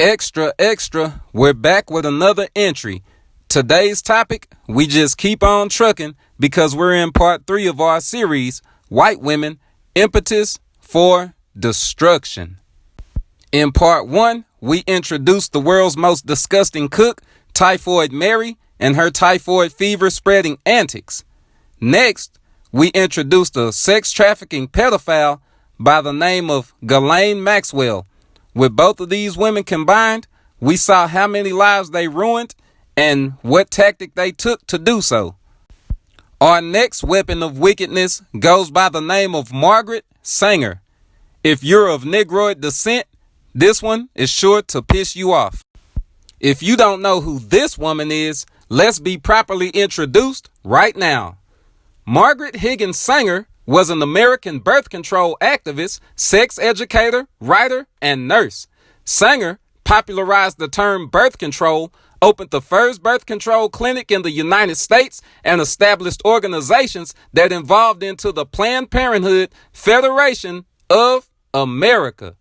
Extra, extra, we're back with another entry. Today's topic, we just keep on trucking because we're in part 3 of our series, White Women, Impetus for Destruction. In part 1, we introduced the world's most disgusting cook, Typhoid Mary, and her typhoid fever spreading antics. Next, we introduced a sex trafficking pedophile by the name of Ghislaine Maxwell. With both of these women combined, we saw how many lives they ruined and what tactic they took to do so. Our next weapon of wickedness goes by the name of Margaret Sanger. If you're of Negroid descent, this one is sure to piss you off. If you don't know who this woman is, let's be properly introduced right now. Margaret Higgins Sanger was an American birth control activist, sex educator, writer, and nurse. Sanger popularized the term birth control, opened the first birth control clinic in the United States, and established organizations that involved into the Planned Parenthood Federation of America.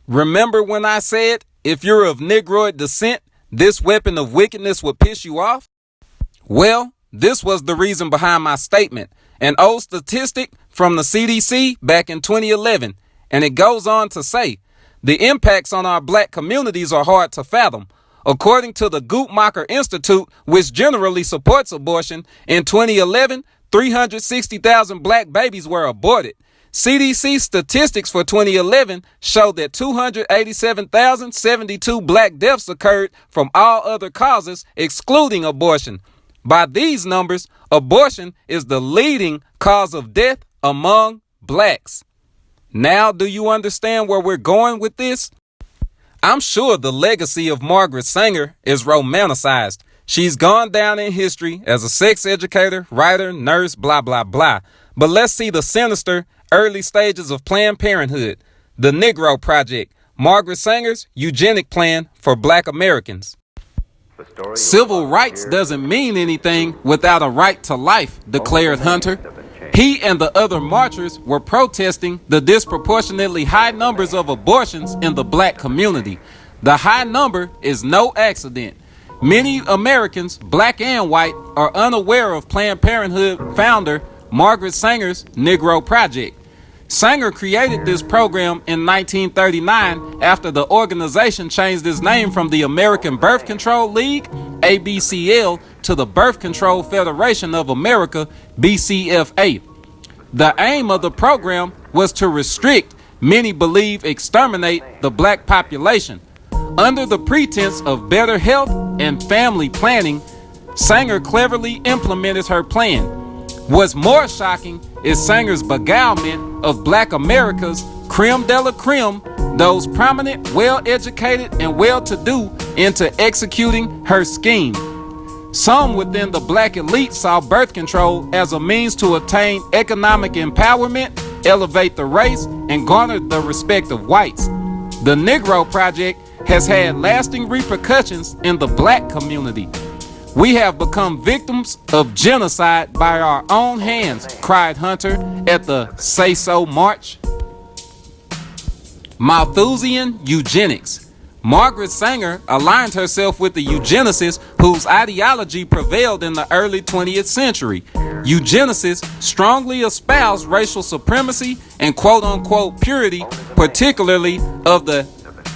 Remember when I said, if you're of Negroid descent, this weapon of wickedness would piss you off? Well, this was the reason behind my statement. An old statistic from the CDC back in 2011, and it goes on to say, the impacts on our black communities are hard to fathom. According to the Guttmacher Institute, which generally supports abortion, in 2011, 360,000 black babies were aborted. CDC statistics for 2011 show that 287,072 black deaths occurred from all other causes, excluding abortion. By these numbers, abortion is the leading cause of death among blacks. Now, do you understand where we're going with this? I'm sure the legacy of Margaret Sanger is romanticized. She's gone down in history as a sex educator, writer, nurse, blah, blah, blah. But let's see the sinister early stages of Planned Parenthood, the Negro Project, Margaret Sanger's eugenic plan for black Americans. Civil rights doesn't mean anything without a right to life, declared Hunter. He and the other marchers were protesting the disproportionately high numbers of abortions in the black community. The high number is no accident. Many Americans, black and white, are unaware of Planned Parenthood founder Margaret Sanger's Negro Project. Sanger created this program in 1939 after the organization changed its name from the American Birth Control League, ABCL, to the Birth Control Federation of America, BCFA. The aim of the program was to restrict, many believe exterminate, the black population. Under the pretense of better health and family planning, Sanger cleverly implemented her plan. What's more shocking is Sanger's beguilement of black America's creme de la creme, those prominent, well-educated, and well-to-do, into executing her scheme. Some within the black elite saw birth control as a means to attain economic empowerment, elevate the race, and garner the respect of whites. The Negro Project has had lasting repercussions in the black community. We have become victims of genocide by our own hands, cried Hunter at the Say So March. Malthusian eugenics. Margaret Sanger aligned herself with the eugenicists whose ideology prevailed in the early 20th century. Eugenicists strongly espoused racial supremacy and quote-unquote purity, particularly of the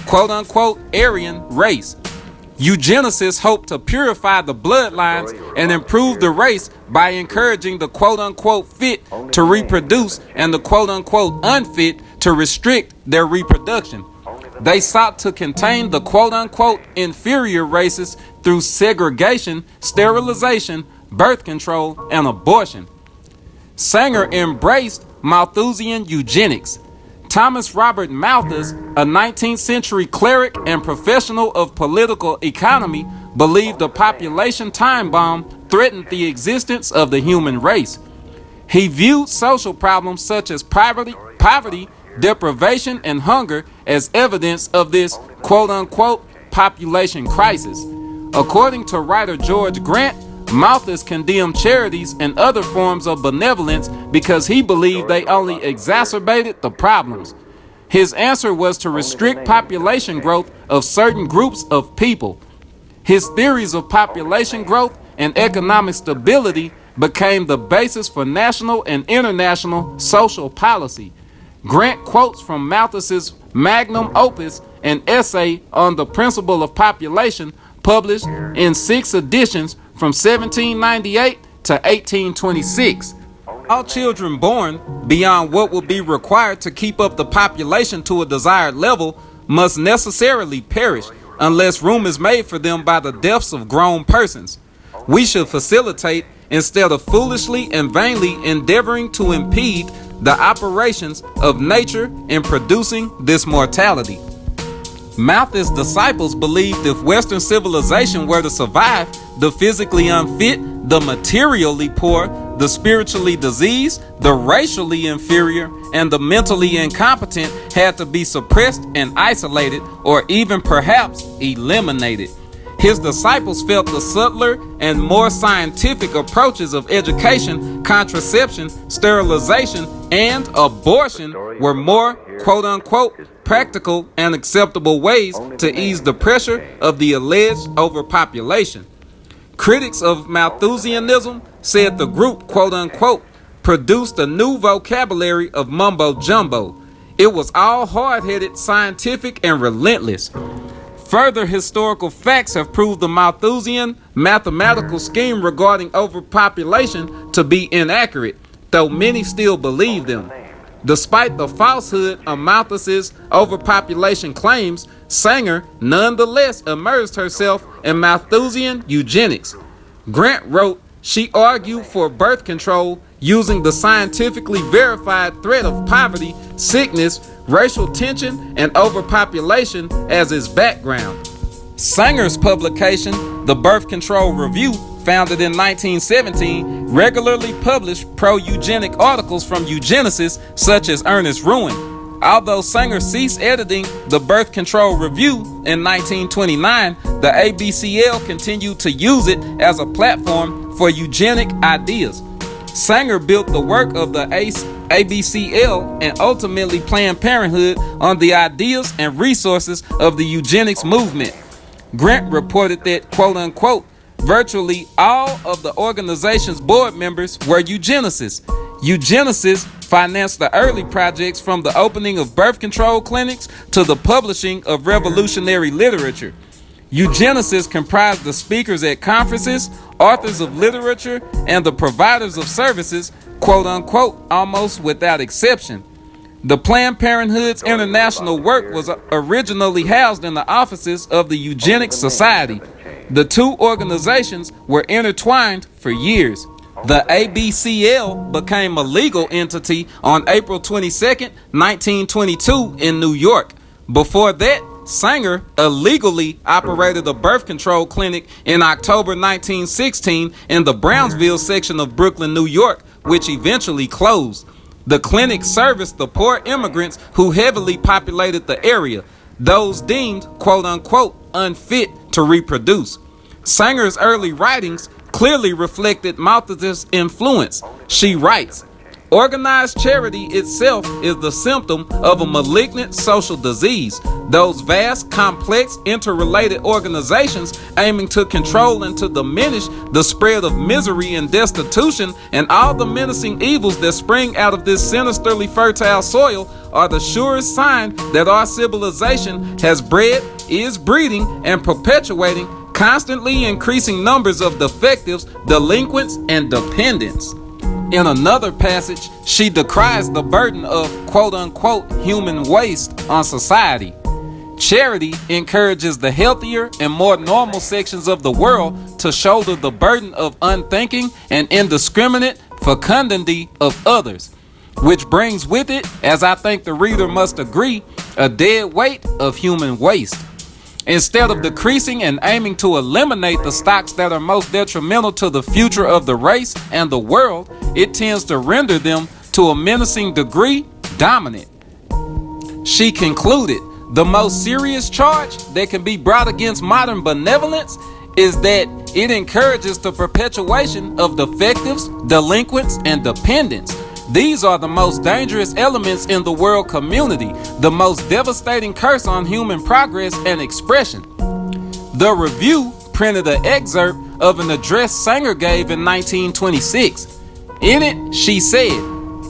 quote-unquote Aryan race. Eugenicists hope to purify the bloodlines and improve the race by encouraging the quote-unquote fit to reproduce and the quote-unquote unfit to restrict their reproduction. They sought to contain the quote-unquote inferior races through segregation, sterilization, birth control, and abortion. Sanger embraced Malthusian eugenics. Thomas Robert Malthus, a 19th century cleric and professional of political economy, believed a population time bomb threatened the existence of the human race. He viewed social problems such as poverty, deprivation, and hunger as evidence of this quote-unquote population crisis. According to writer George Grant, Malthus condemned charities and other forms of benevolence because he believed they only exacerbated the problems. His answer was to restrict population growth of certain groups of people. His theories of population growth and economic stability became the basis for national and international social policy. Grant quotes from Malthus's magnum opus, an essay on the principle of population, published in 6 editions from 1798 to 1826. All children born beyond what would be required to keep up the population to a desired level must necessarily perish unless room is made for them by the deaths of grown persons. We should facilitate instead of foolishly and vainly endeavoring to impede the operations of nature in producing this mortality. Malthus' disciples believed if Western civilization were to survive, the physically unfit, the materially poor, the spiritually diseased, the racially inferior, and the mentally incompetent had to be suppressed and isolated, or even perhaps eliminated. His disciples felt the subtler and more scientific approaches of education, contraception, sterilization, and abortion were more, quote-unquote, practical and acceptable ways to ease the pressure of the alleged overpopulation. Critics of Malthusianism said the group, quote-unquote, produced a new vocabulary of mumbo-jumbo. It was all hard-headed, scientific, and relentless. Further historical facts have proved the Malthusian mathematical scheme regarding overpopulation to be inaccurate, though many still believe them. Despite the falsehood of Malthus's overpopulation claims, Sanger nonetheless immersed herself in Malthusian eugenics. Grant wrote she argued for birth control using the scientifically verified threat of poverty, sickness, racial tension, and overpopulation as its background. Sanger's publication, The Birth Control Review, founded in 1917, regularly published pro-eugenic articles from eugenicists such as Ernest Ruin. Although Sanger ceased editing the Birth Control Review in 1929, the ABCL continued to use it as a platform for eugenic ideas. Sanger built the work of the ABCL and ultimately Planned Parenthood on the ideas and resources of the eugenics movement. Grant reported that, quote-unquote, virtually all of the organization's board members were eugenicists. Eugenicists financed the early projects, from the opening of birth control clinics to the publishing of revolutionary literature. Eugenicists comprised the speakers at conferences, authors of literature, and the providers of services, quote-unquote, almost without exception. The Planned Parenthood's international work was originally housed in the offices of the Eugenics Society. The two organizations were intertwined for years. The ABCL became a legal entity on April 22, 1922 in New York. Before that, Sanger illegally operated a birth control clinic in October 1916 in the Brownsville section of Brooklyn, New York, which eventually closed. The clinic serviced the poor immigrants who heavily populated the area, those deemed, quote-unquote, unfit to reproduce. Sanger's early writings clearly reflected Malthus's influence. She writes, organized charity itself is the symptom of a malignant social disease. Those vast, complex, interrelated organizations aiming to control and to diminish the spread of misery and destitution and all the menacing evils that spring out of this sinisterly fertile soil are the surest sign that our civilization has bred, is breeding, and perpetuating constantly increasing numbers of defectives, delinquents, and dependents. In another passage, she decries the burden of quote-unquote human waste on society. Charity encourages the healthier and more normal sections of the world to shoulder the burden of unthinking and indiscriminate fecundity of others, which brings with it, as I think the reader must agree, a dead weight of human waste. Instead of decreasing and aiming to eliminate the stocks that are most detrimental to the future of the race and the world, it tends to render them to a menacing degree dominant. She concluded, the most serious charge that can be brought against modern benevolence is that it encourages the perpetuation of defectives, delinquents, and dependents. These are the most dangerous elements in the world community, the most devastating curse on human progress and expression. The Review printed an excerpt of an address Sanger gave in 1926. In it, she said,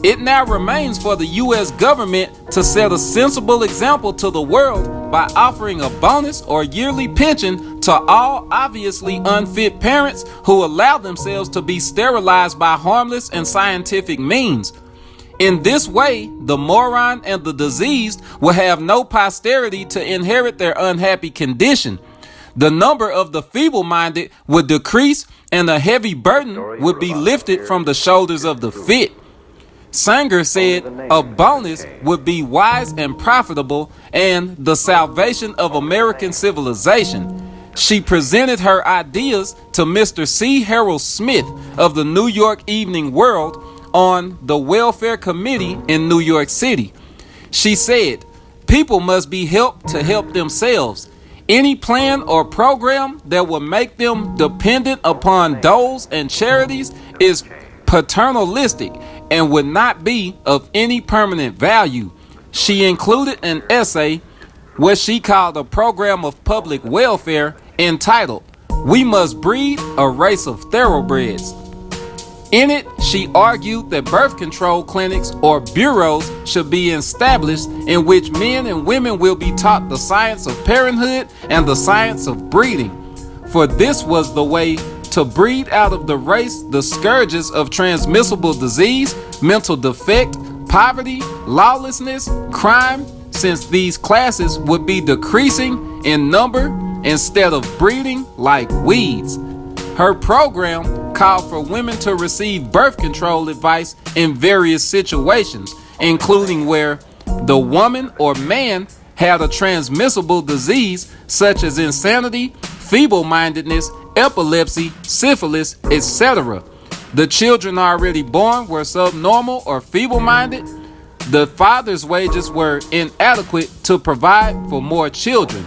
"It now remains for the U.S. government to set a sensible example to the world by offering a bonus or yearly pension to all obviously unfit parents who allow themselves to be sterilized by harmless and scientific means. In this way, the moron and the diseased will have no posterity to inherit their unhappy condition. The number of the feeble-minded would decrease and a heavy burden would be lifted from the shoulders of the fit." Sanger said a bonus would be wise and profitable and the salvation of American civilization. She presented her ideas to Mr. C. Harold Smith of the New York Evening World on the Welfare Committee in New York City. She said, "People must be helped to help themselves. Any plan or program that will make them dependent upon doles and charities is paternalistic and would not be of any permanent value." She included an essay, what she called a program of public welfare, entitled, "We Must Breed a Race of Thoroughbreds." In it, she argued that birth control clinics or bureaus should be established in which men and women will be taught the science of parenthood and the science of breeding, for this was the way to breed out of the race the scourges of transmissible disease, mental defect, poverty, lawlessness, crime, since these classes would be decreasing in number instead of breeding like weeds. Her program called for women to receive birth control advice in various situations, including where the woman or man had a transmissible disease such as insanity, feeble-mindedness, epilepsy, syphilis, etc. The children already born were subnormal or feeble-minded. The father's wages were inadequate to provide for more children.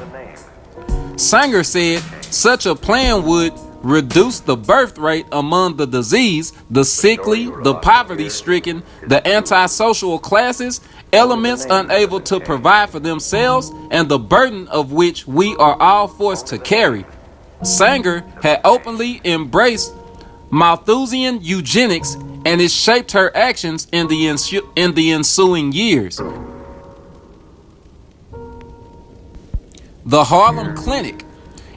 Sanger said such a plan would reduce the birth rate among the diseased, the sickly, the poverty-stricken, the antisocial classes, elements unable to provide for themselves, and the burden of which we are all forced to carry. Sanger had openly embraced Malthusian eugenics, and it shaped her actions in the ensuing years. The Harlem Clinic.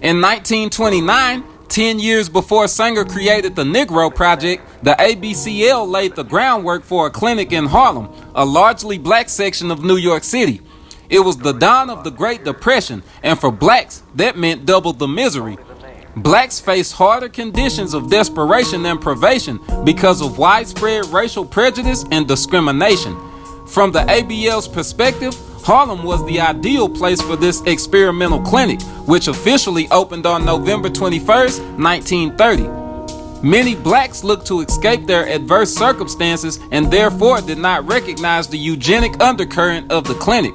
In 1929, 10 years before Sanger created the Negro Project, the ABCL laid the groundwork for a clinic in Harlem, a largely black section of New York City. It was the dawn of the Great Depression, and for blacks, that meant double the misery. Blacks faced harder conditions of desperation and privation because of widespread racial prejudice and discrimination. From the ABL's perspective, Harlem was the ideal place for this experimental clinic, which officially opened on November 21st, 1930. Many blacks looked to escape their adverse circumstances and therefore did not recognize the eugenic undercurrent of the clinic.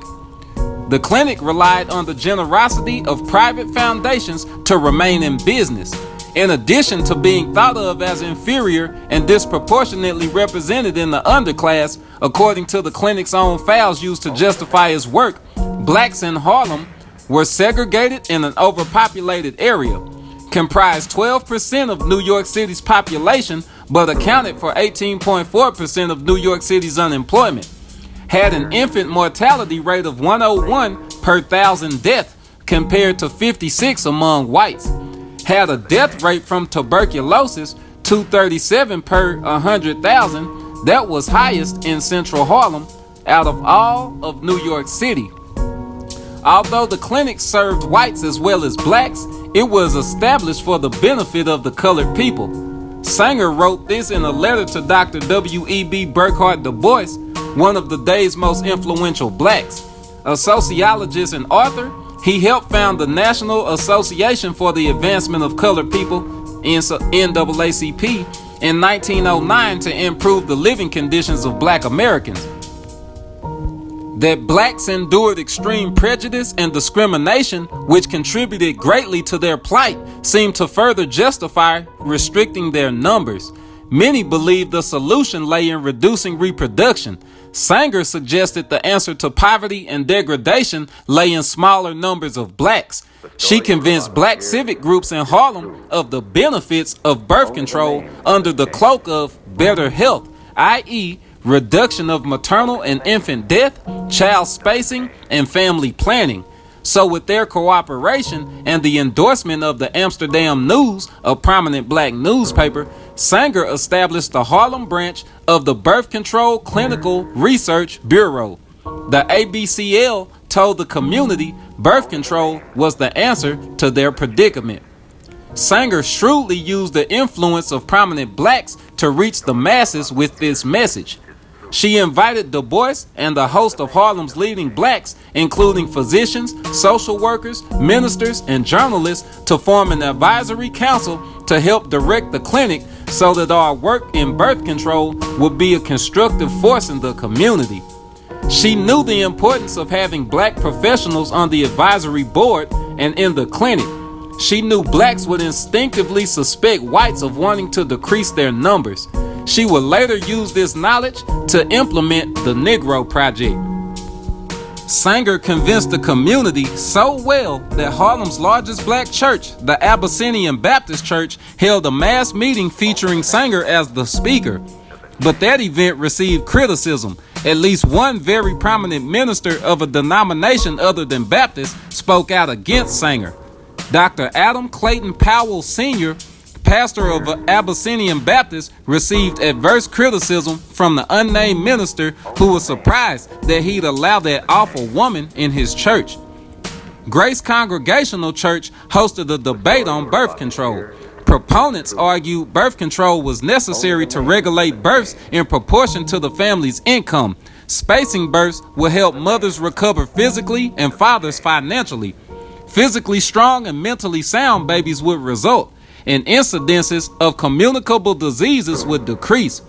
The clinic relied on the generosity of private foundations to remain in business. In addition to being thought of as inferior and disproportionately represented in the underclass, according to the clinic's own files used to justify its work, blacks in Harlem were segregated in an overpopulated area, comprised 12% of New York City's population, but accounted for 18.4% of New York City's unemployment, had an infant mortality rate of 101 per 1,000 deaths compared to 56 among whites, had a death rate from tuberculosis 237 per 100,000. That was highest in Central Harlem out of all of New York City. Although the clinic served whites as well as blacks, it was established for the benefit of the colored people. Sanger wrote this in a letter to Dr. W.E.B. Burghardt Du Bois, one of the day's most influential blacks. A sociologist and author, he helped found the National Association for the Advancement of Colored People, NAACP, in 1909 to improve the living conditions of black Americans. That blacks endured extreme prejudice and discrimination, which contributed greatly to their plight, seemed to further justify restricting their numbers. Many believe the solution lay in reducing reproduction. Sanger suggested the answer to poverty and degradation lay in smaller numbers of blacks. She convinced black civic groups in Harlem of the benefits of birth control under the cloak of better health, i.e., reduction of maternal and infant death, child spacing, and family planning. So with their cooperation and the endorsement of the Amsterdam News, a prominent black newspaper, Sanger established the Harlem branch of the Birth Control Clinical Research Bureau. The ABCL told the community birth control was the answer to their predicament. Sanger shrewdly used the influence of prominent blacks to reach the masses with this message. She invited Du Bois and a host of Harlem's leading blacks, including physicians, social workers, ministers, and journalists, to form an advisory council to help direct the clinic so that our work in birth control would be a constructive force in the community. She knew the importance of having black professionals on the advisory board and in the clinic. She knew blacks would instinctively suspect whites of wanting to decrease their numbers. She would later use this knowledge to implement the Negro Project. Sanger convinced the community so well that Harlem's largest black church, the Abyssinian Baptist Church, held a mass meeting featuring Sanger as the speaker. But that event received criticism. At least one very prominent minister of a denomination other than Baptist spoke out against Sanger. Dr. Adam Clayton Powell Sr., pastor of Abyssinian Baptist, received adverse criticism from the unnamed minister who was surprised that he'd allow that awful woman in his church. Grace Congregational Church hosted a debate on birth control. Proponents argued birth control was necessary to regulate births in proportion to the family's income. Spacing births will help mothers recover physically and fathers financially. Physically strong and mentally sound babies would result, and incidences of communicable diseases would decrease.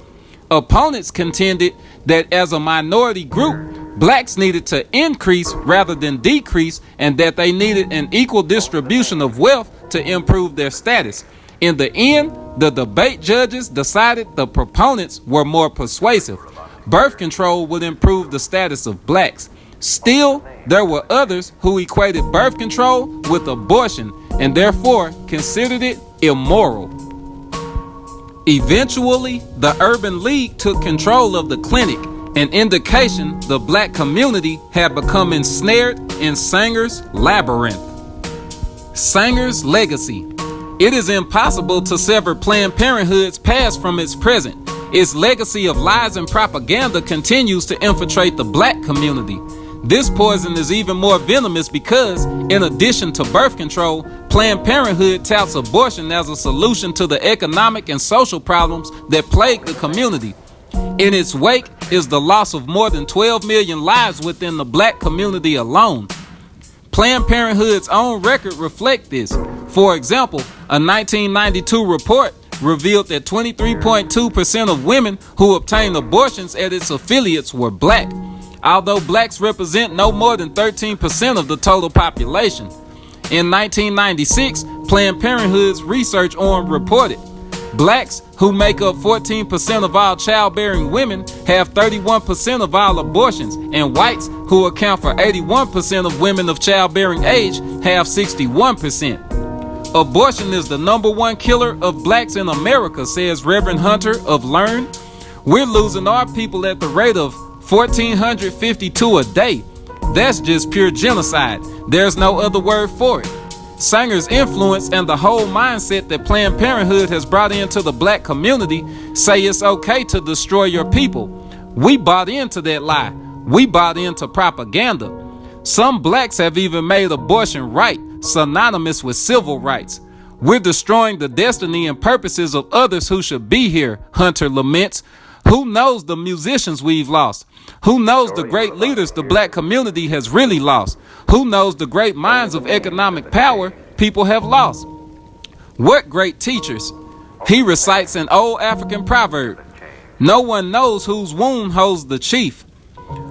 Opponents contended that as a minority group, blacks needed to increase rather than decrease, and that they needed an equal distribution of wealth to improve their status. In the end, the debate judges decided the proponents were more persuasive. Birth control would improve the status of blacks. Still, there were others who equated birth control with abortion and therefore considered it immoral. Eventually, the Urban League took control of the clinic, an indication the black community had become ensnared in Sanger's labyrinth. Sanger's legacy. It is impossible to sever Planned Parenthood's past from its present. Its legacy of lies and propaganda continues to infiltrate the black community. This poison is even more venomous because, in addition to birth control, Planned Parenthood touts abortion as a solution to the economic and social problems that plague the community. In its wake is the loss of more than 12 million lives within the black community alone. Planned Parenthood's own record reflect this. For example, a 1992 report revealed that 23.2% of women who obtained abortions at its affiliates were black, although blacks represent no more than 13% of the total population. In 1996, Planned Parenthood's research arm reported, blacks, who make up 14% of all childbearing women, have 31% of all abortions, and whites, who account for 81% of women of childbearing age, have 61%. Abortion is the number one killer of blacks in America, says Reverend Hunter of Learn. We're losing our people at the rate of 1,452 a day. That's just pure genocide. There's no other word for it. Sanger's influence and the whole mindset that Planned Parenthood has brought into the black community say it's okay to destroy your people. We bought into that lie. We bought into propaganda. Some blacks have even made abortion right, synonymous with civil rights. We're destroying the destiny and purposes of others who should be here, Hunter laments. Who knows the musicians we've lost? Who knows the great leaders the black community has really lost? Who knows the great minds of economic power people have lost? What great teachers? He recites an old African proverb. No one knows whose wound holds the chief.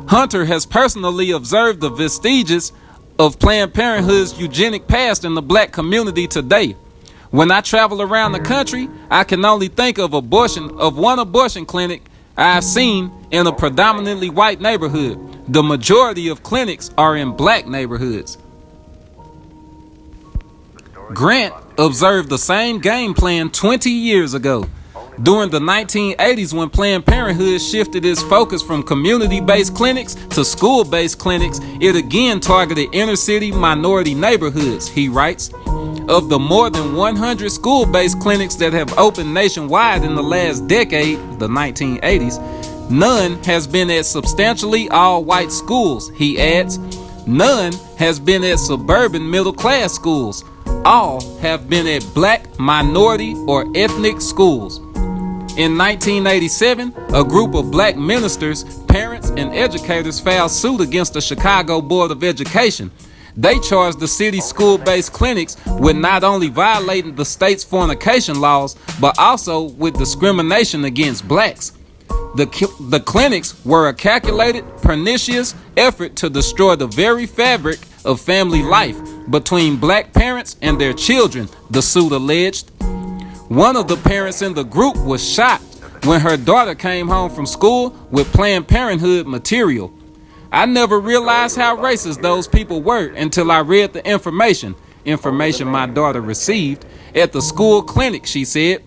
Hunter has personally observed the vestiges of Planned Parenthood's eugenic past in the black community today. When I travel around the country, I can only think of one abortion clinic I've seen in a predominantly white neighborhood. The majority of clinics are in black neighborhoods. Grant observed the same game plan 20 years ago. During the 1980s, when Planned Parenthood shifted its focus from community-based clinics to school-based clinics, it again targeted inner-city minority neighborhoods, he writes. Of the more than 100 school-based clinics that have opened nationwide in the last decade, the 1980s, none has been at substantially all-white schools, he adds. None has been at suburban middle-class schools. All have been at black, minority, or ethnic schools. In 1987, a group of black ministers, parents, and educators filed suit against the Chicago Board of Education. They charged the city's school-based clinics with not only violating the state's fornication laws, but also with discrimination against blacks. The clinics were a calculated, pernicious effort to destroy the very fabric of family life between black parents and their children, the suit alleged. One of the parents in the group was shocked when her daughter came home from school with Planned Parenthood material. I never realized how racist those people were until I read the information my daughter received at the school clinic, she said.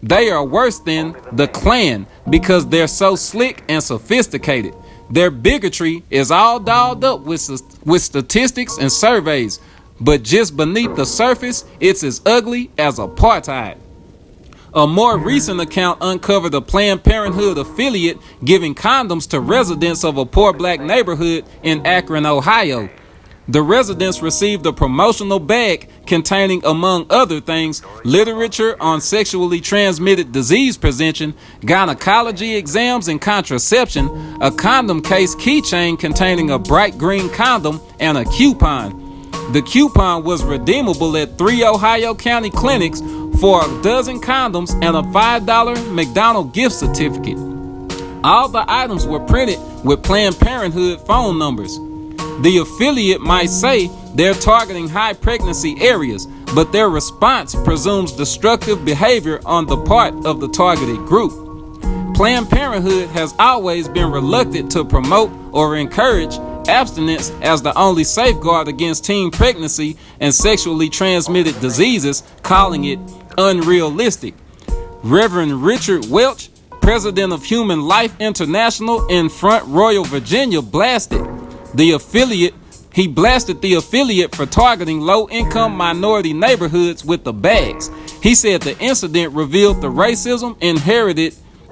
They are worse than the Klan because they're so slick and sophisticated. Their bigotry is all dolled up with statistics and surveys, but just beneath the surface, it's as ugly as apartheid. A more recent account uncovered a Planned Parenthood affiliate giving condoms to residents of a poor black neighborhood in Akron, Ohio. The residents received a promotional bag containing, among other things, literature on sexually transmitted disease prevention, gynecology exams and contraception, a condom case keychain containing a bright green condom, and a coupon. The coupon was redeemable at 3 Ohio County clinics for a dozen condoms and a $5 McDonald's gift certificate. All the items were printed with Planned Parenthood phone numbers. The affiliate might say they're targeting high pregnancy areas, but their response presumes destructive behavior on the part of the targeted group. Planned Parenthood has always been reluctant to promote or encourage abstinence as the only safeguard against teen pregnancy and sexually transmitted diseases, calling it unrealistic. Reverend Richard Welch, president of Human Life International in Front Royal, Virginia, blasted the affiliate for targeting low-income minority neighborhoods with the bags. He said the incident revealed the racism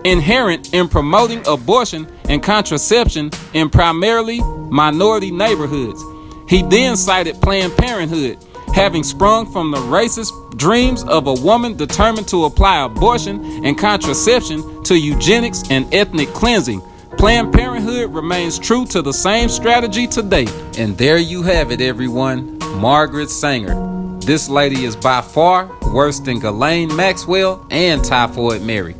inherent in promoting abortion and contraception in primarily minority neighborhoods. He then cited Planned Parenthood, having sprung from the racist dreams of a woman determined to apply abortion and contraception to eugenics and ethnic cleansing. Planned Parenthood remains true to the same strategy today. And there you have it, everyone. Margaret Sanger. This lady is by far worse than Ghislaine Maxwell and Typhoid Mary.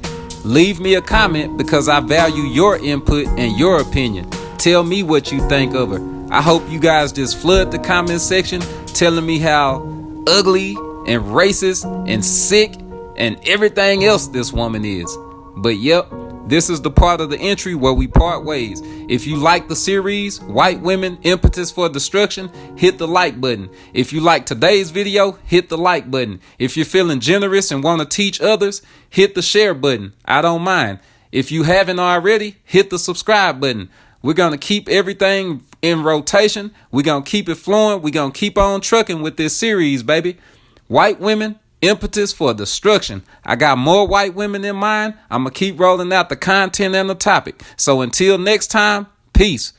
Leave me a comment because I value your input and your opinion. Tell me what you think of her. I hope you guys just flood the comment section telling me how ugly and racist and sick and everything else this woman is. But yep, this is the part of the entry where we part ways. If you like the series, White Women, Impetus for Destruction, hit the like button. If you like today's video, hit the like button. If you're feeling generous and want to teach others, hit the share button. I don't mind. If you haven't already, hit the subscribe button. We're going to keep everything in rotation. We're going to keep it flowing. We're going to keep on trucking with this series, baby. White Women, Impetus for Destruction. I got more white women in mind. I'm going to keep rolling out the content and the topic. So until next time, peace.